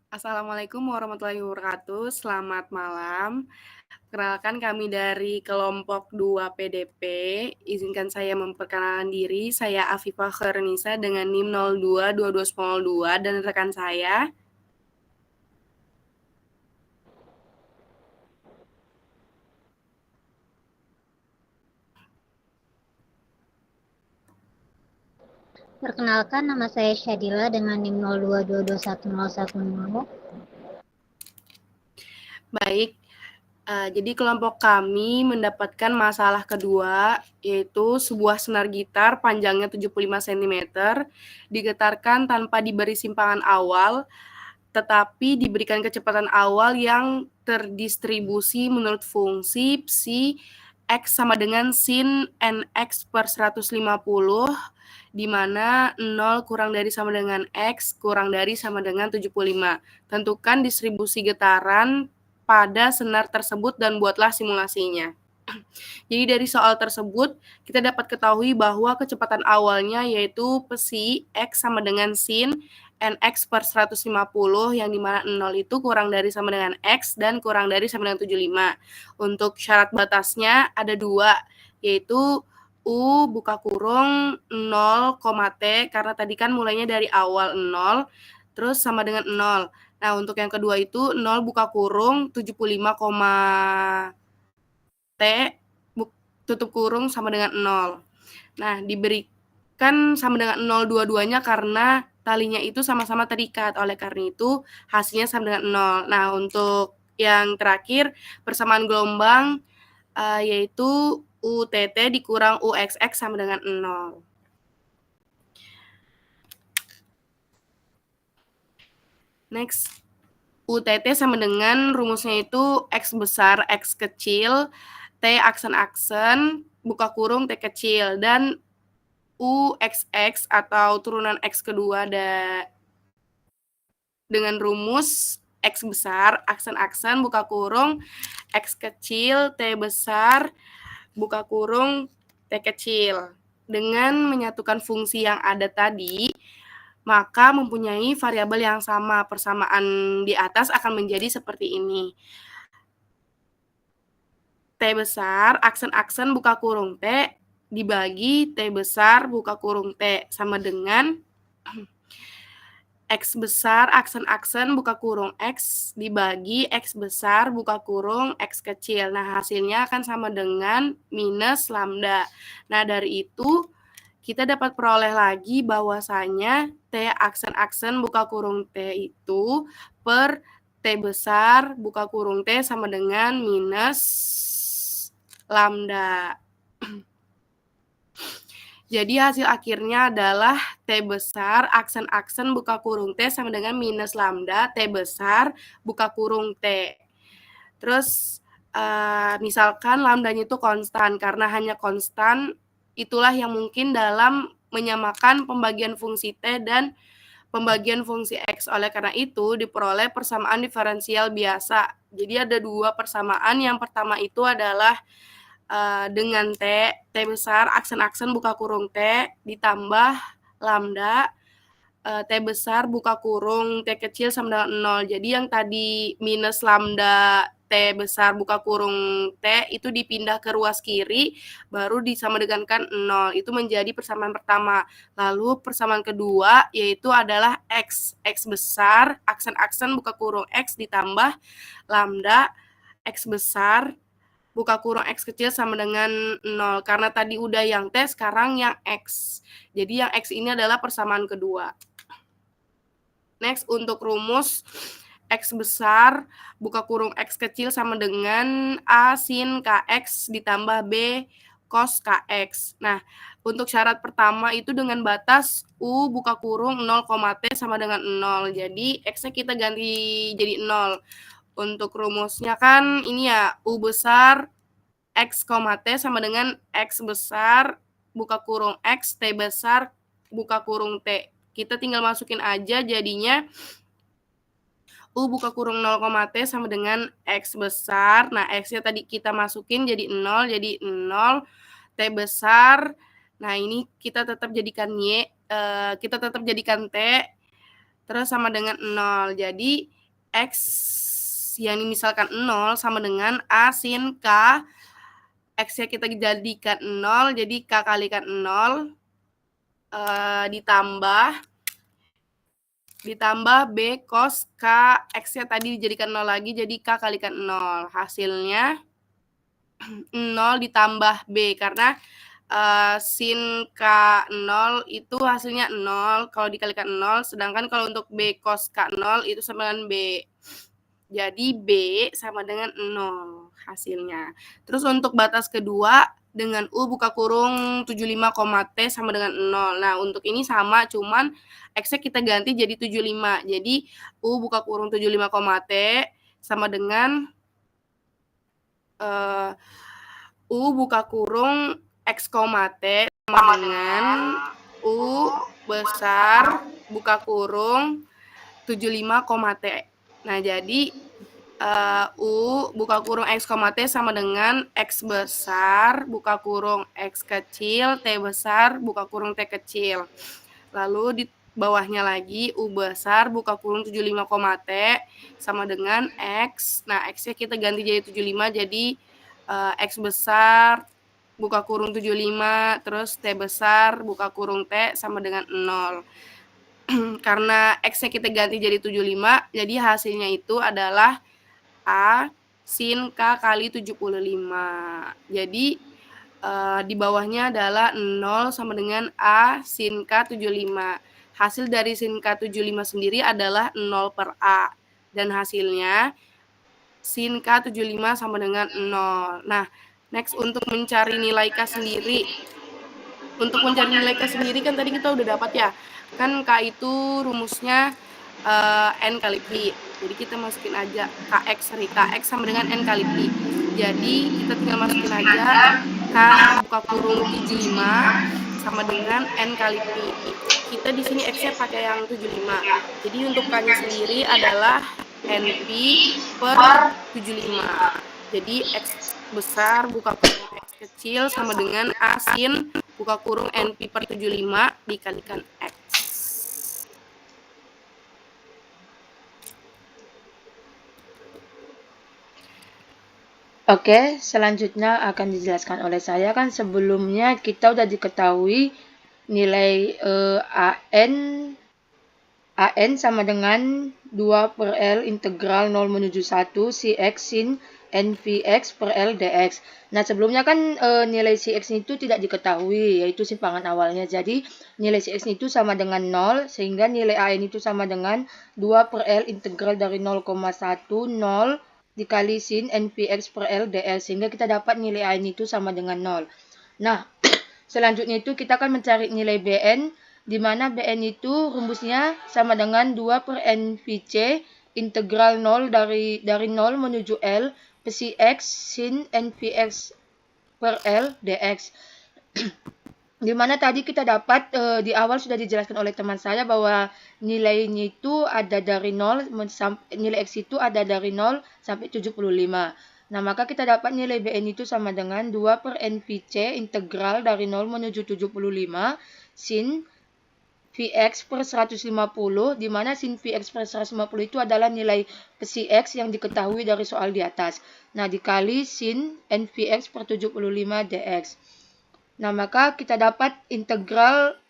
Assalamualaikum warahmatullahi wabarakatuh, selamat malam. Perkenalkan kami dari kelompok 2 PDP. Izinkan saya memperkenalkan diri, saya Afifah Khairunisa dengan NIM 022202 dan rekan saya. Perkenalkan, nama saya Syadila dengan NIM 02221010. Baik, jadi kelompok kami mendapatkan masalah kedua, yaitu sebuah senar gitar panjangnya 75 cm, digetarkan tanpa diberi simpangan awal, tetapi diberikan kecepatan awal yang terdistribusi menurut fungsi psi X sama dengan sin NX per 150, di mana 0 kurang dari sama dengan X kurang dari sama dengan 75. Tentukan distribusi getaran pada senar tersebut dan buatlah simulasinya. Jadi dari soal tersebut kita dapat ketahui bahwa kecepatan awalnya yaitu psi X sama dengan sin NX per 150 yang dimana 0 itu kurang dari sama dengan X dan kurang dari sama dengan 75. Untuk syarat batasnya ada dua, yaitu U buka kurung 0, T karena tadi kan mulainya dari awal 0 terus sama dengan 0. Nah, untuk yang kedua itu 0 buka kurung 75, T tutup kurung sama dengan 0. Nah, diberikan sama dengan 0 dua-duanya karena talinya itu sama-sama terikat. Oleh karena itu, hasilnya sama dengan 0. Nah, untuk yang terakhir, persamaan gelombang yaitu UTT dikurang UXX sama dengan 0. Next, UTT sama dengan rumusnya itu X besar, X kecil, T aksen-aksen, buka kurung T kecil, dan UXX atau turunan X kedua dengan rumus X besar, aksen-aksen, buka kurung, X kecil, T besar, buka kurung, T kecil. Dengan menyatukan fungsi yang ada tadi, maka mempunyai variabel yang sama. Persamaan di atas akan menjadi seperti ini. T besar, aksen-aksen, buka kurung T, dibagi T besar, buka kurung T, sama dengan X besar, aksen-aksen, buka kurung X, dibagi X besar, buka kurung X kecil. Nah, hasilnya akan sama dengan minus lambda. Nah, dari itu, kita dapat peroleh lagi bahwasanya T aksen-aksen, buka kurung T itu per T besar, buka kurung T sama dengan minus lambda. Jadi hasil akhirnya adalah T besar, aksen-aksen, buka kurung T sama dengan minus lambda, T besar, buka kurung T. Terus misalkan lambdanya itu konstan, karena hanya konstan, itulah yang mungkin dalam menyamakan pembagian fungsi T dan pembagian fungsi X. Oleh karena itu, diperoleh persamaan diferensial biasa. Jadi ada dua persamaan, yang pertama itu adalah dengan T besar, aksen-aksen, buka kurung T, ditambah lambda, T besar, buka kurung, T kecil sama dengan 0. Jadi yang tadi minus lambda T besar, buka kurung T, itu dipindah ke ruas kiri, baru disamadegankan 0. Itu menjadi persamaan pertama. Lalu persamaan kedua, yaitu adalah X. X besar, aksen-aksen, buka kurung X, ditambah lambda, X besar, buka kurung X kecil sama dengan 0. Karena tadi udah yang T, sekarang yang X. Jadi yang X ini adalah persamaan kedua. Next, untuk rumus X besar, buka kurung X kecil sama dengan A sin KX ditambah B cos KX. Nah, untuk syarat pertama itu dengan batas U buka kurung 0, T sama dengan 0. Jadi X-nya kita ganti jadi 0. Untuk rumusnya kan ini ya, U besar X, T sama dengan X besar, buka kurung X, T besar, buka kurung T. Kita tinggal masukin aja, jadinya U buka kurung 0, T sama dengan X besar. Nah, X-nya tadi kita masukin jadi 0, jadi 0, T besar. Nah, ini kita tetap jadikan Y, kita tetap jadikan T, terus sama dengan 0. Jadi, X yang misalkan 0 sama dengan A sin K. X-nya kita jadikan 0, jadi K kalikan 0, ditambah B cos K, X-nya tadi dijadikan 0 lagi, jadi K kalikan 0. Hasilnya 0 ditambah B, karena sin K0 itu hasilnya 0, kalau dikalikan 0, sedangkan kalau untuk B cos K0 itu sama dengan B. Jadi B sama dengan 0 hasilnya. Terus untuk batas kedua dengan U buka kurung 75, T sama dengan 0. Nah, untuk ini sama, cuman X-nya kita ganti jadi 75. Jadi U buka kurung 75, T sama dengan U buka kurung X, T sama dengan U besar buka kurung 75, T. Nah, jadi U buka kurung X, T sama dengan X besar buka kurung X kecil, T besar buka kurung T kecil. Lalu di bawahnya lagi U besar buka kurung 75, T sama dengan X. Nah, X-nya kita ganti jadi 75, jadi X besar buka kurung 75, terus T besar buka kurung T sama dengan 0. Karena X-nya kita ganti jadi 75, jadi hasilnya itu adalah A sin K kali 75. Jadi di bawahnya adalah 0 sama dengan A sin K 75. Hasil dari sin K 75 sendiri adalah 0 per A. Dan hasilnya sin K 75 sama dengan 0. Nah, next untuk mencari nilai K sendiri. Untuk mencari nilai K sendiri kan tadi kita udah dapat ya. Kan K itu rumusnya N kali Pi. Jadi kita masukin aja KX, KX sama dengan N kali Pi. Jadi kita tinggal masukin aja K buka kurung 75 sama dengan N kali Pi. Kita di sini X-nya pakai yang 75. Jadi untuk K-nya sendiri adalah NP per 75. Jadi X besar buka kurung X kecil sama dengan A sin buka kurung NP per 75 dikalikan X. Oke, selanjutnya akan dijelaskan oleh saya. Kan sebelumnya kita udah diketahui nilai AN sama dengan 2 per L integral 0 menuju 1 Cx sin NVx per L dx. Nah, sebelumnya kan nilai Cx itu tidak diketahui, yaitu simpangan awalnya. Jadi, nilai Cx itu sama dengan 0, sehingga nilai AN itu sama dengan 2 per L integral dari 0,1 0 dikali sin NVx per L dx, sehingga kita dapat nilai AN itu sama dengan 0. Nah, selanjutnya itu kita akan mencari nilai Bn, di mana Bn itu rumusnya sama dengan 2 per NVc integral 0 dari 0 menuju L Pcx sin NVx per L dx. Di mana tadi kita dapat di awal sudah dijelaskan oleh teman saya bahwa nilainya itu ada dari 0, nilai X itu ada dari 0 sampai 75. Nah, maka kita dapat nilai Bn itu sama dengan 2 per NVc integral dari 0 menuju 75 sin Vx per 150, di mana sin Vx per 150 itu adalah nilai Pcx yang diketahui dari soal di atas. Nah, dikali sin NVx per 75 dx. Nah, maka kita dapat integral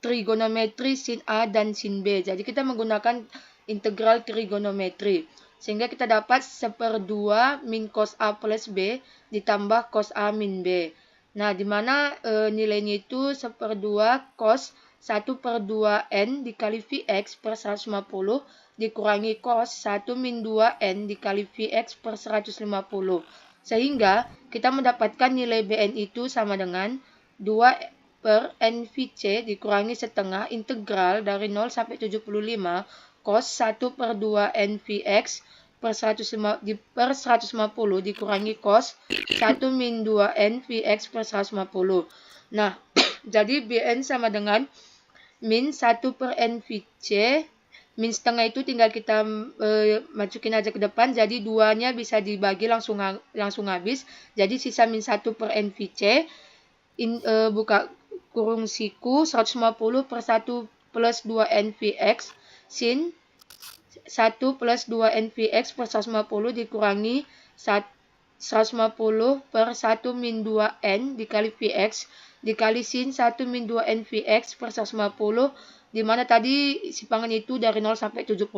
trigonometri sin A dan sin B. Jadi, kita menggunakan integral trigonometri. Sehingga kita dapat 1/2 min cos A plus B ditambah cos A min B. Nah, di mana nilainya itu 1/2 cos 1/2 N dikali Vx per 150 dikurangi cos 1 min 2 N dikali Vx per 150. Sehingga kita mendapatkan nilai Bn itu sama dengan 2 per NVc dikurangi setengah integral dari 0 sampai 75 cos 1/2 NVx per 150 dikurangi cos 1 min 2 NVx per 150. Nah, jadi Bn sama dengan min 1 per NVc. Min setengah itu tinggal kita masukin aja ke depan, jadi 2-nya bisa dibagi langsung habis. Jadi sisa min 1 per NVc buka kurung siku 150 per 1 plus 2 NVx sin 1 plus 2 NVX per 150 dikurangi 150 per 1 min 2N dikali VX dikali sin 1 min 2 NVX per 150, di mana tadi simpangan itu dari 0 sampai 75.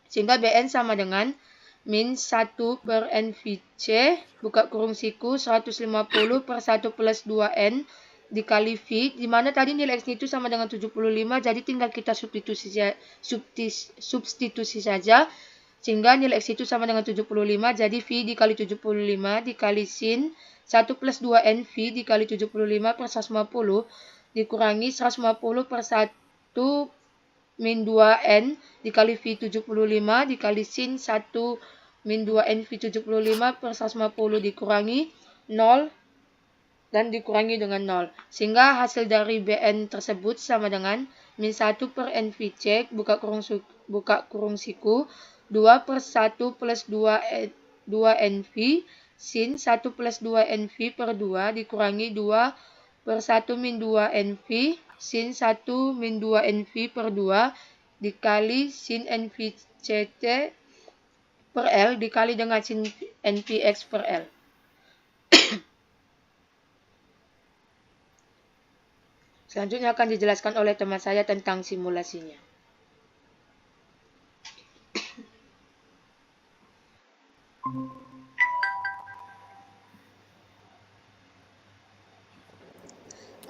Sehingga BN sama dengan min 1 per NVC buka kurung siku 150 per 1 plus 2N dikali V, di mana tadi nilai X itu sama dengan 75, jadi tinggal kita substitusi saja, sehingga nilai X itu sama dengan 75, jadi V dikali 75 dikali sin 1 plus 2N V dikali 75 per 150 dikurangi 150 per 1 min 2N dikali V 75 dikali sin 1 min 2N V 75 per 150 dikurangi 0 dan dikurangi dengan 0. Sehingga hasil dari BN tersebut sama dengan min 1 per NVC buka kurung siku 2 per 1 plus 2 NV sin 1 plus 2 NV per 2 dikurangi 2 per 1 min 2 NV sin 1 min 2 NV per 2 dikali sin NVCT per L dikali dengan sin NVX per L. Selanjutnya akan dijelaskan oleh teman saya tentang simulasinya.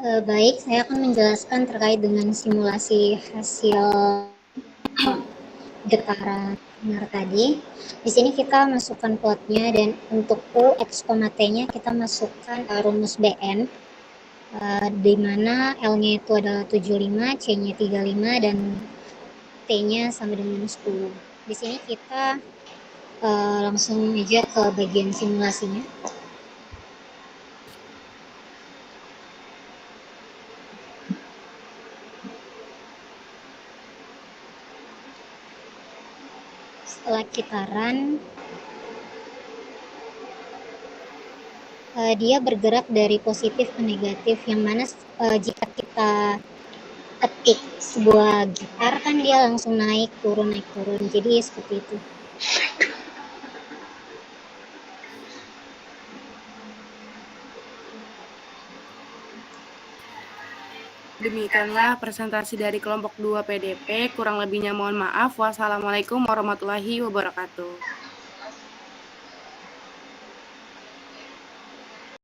Baik, saya akan menjelaskan terkait dengan simulasi hasil getaran linear tadi. Di sini kita masukkan plotnya, dan untuk U, X, T-nya kita masukkan rumus BN, di mana L-nya itu adalah 75, C-nya 35, dan T-nya sama dengan 10. Di sini kita langsung aja ke bagian simulasinya. Setelah getaran, dia bergerak dari positif ke negatif, yang mana jika kita ketik sebuah gitar kan dia langsung naik turun, jadi seperti itu. Demikianlah presentasi dari kelompok 2 PDP, kurang lebihnya mohon maaf. Wassalamualaikum warahmatullahi wabarakatuh.